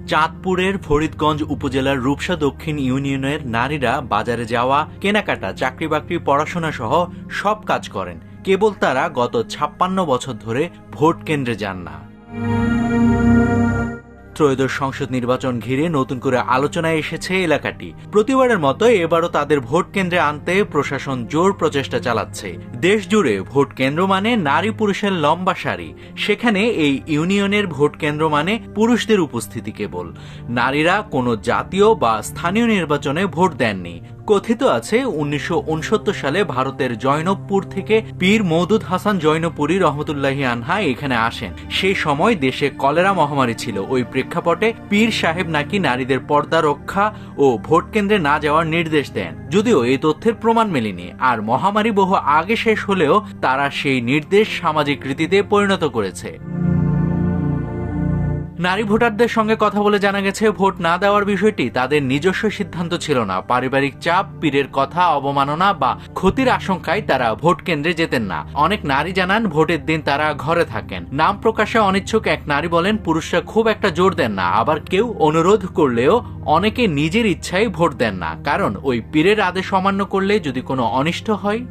চাঁদপুরের ফরিদগঞ্জ উপজেলার রূপসা দক্ষিণ ইউনিয়নের নারীরা বাজারে যাওয়া, কেনাকাটা, চাকরি বাকরি, পড়াশোনা সহ সব কাজ করেন। কেবল তারা গত ৫৬ বছর ধরে ভোট কেন্দ্রে যান না। ত্রয়োদশ সংসদ নির্বাচন ঘিরে নতুন করে আলোচনায় এসেছে এলাকাটি। প্রতিবারের মতো এবারও তাদের ভোট কেন্দ্রে আনতে প্রশাসন জোর প্রচেষ্টা চালাচ্ছে। দেশ জুড়ে ভোট কেন্দ্র মানে নারী পুরুষের লম্বা সারি, সেখানে এই ইউনিয়নের ভোট কেন্দ্র মানে পুরুষদের উপস্থিতি কেবল। নারীরা কোনো জাতীয় বা স্থানীয় নির্বাচনে ভোট দেননি। কথিত আছে ১৯৬৯ সালে ভারতের জৈনবপুর থেকে পীর মওদুদ হাসান জৈনপুরী রহমতুল্লাহি আনহা এখানে আসেন। সেই সময় দেশে কলেরা মহামারী ছিল। ওই প্রেক্ষাপটে পীর সাহেব নাকি নারীদের পর্দা রক্ষা ও ভোট কেন্দ্রে না যাওয়ার নির্দেশ দেন। যদিও এই তথ্যের প্রমাণ মেলেনি, আর মহামারী বহু আগে শেষ হলেও তারা সেই নির্দেশ সামাজিক রীতিতে পরিণত করেছে। নারী ভোটারদের সঙ্গে কথা বলে জানা গেছে, ভোট না দেওয়ার বিষয়টি তাদের নিজস্ব সিদ্ধান্ত ছিল না। পারিবারিক চাপ, পীরের কথা, অবমাননা বা ক্ষতির আশঙ্কায় তারা ভোট কেন্দ্রে যেতেন না। অনেক নারী জানান ভোটের দিন তারা ঘরে থাকেন। নাম প্রকাশে অনিচ্ছুক এক নারী বলেন, পুরুষরা খুব একটা জোর দেন না, আবার কেউ অনুরোধ করলেও অনেকে নিজের ইচ্ছায় ভোট দেন না, কারণ ওই পীরের আদেশ অমান্য করলে যদি কোনো অনিষ্ট হয়।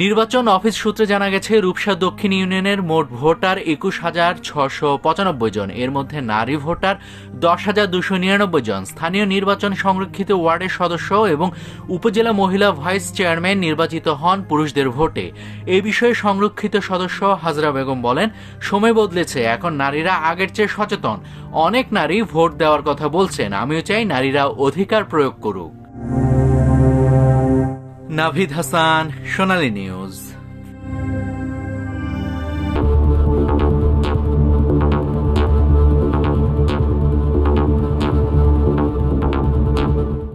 নির্বাচন অফিস সূত্রে জানা গেছে, রূপসা দক্ষিণ ইউনিয়নের মোট ভোটার ২১,৬৯৫ জন। এর মধ্যে নারী ভোটার ১০,২৯৯ জন। স্থানীয় নির্বাচন সংরক্ষিত ওয়ার্ডের সদস্য এবং উপজেলা মহিলা ভাইস চেয়ারম্যান নির্বাচিত হন পুরুষদের ভোটে। এ বিষয়ে সংরক্ষিত সদস্য হাজরা বেগম বলেন, সময় বদলেছে, এখন নারীরা আগের চেয়ে সচেতন। অনেক নারী ভোট দেওয়ার কথা বলছেন। আমিও চাই নারীরা অধিকার প্রয়োগ করুক। নাভিদ হাসান, সোনালী নিউজ।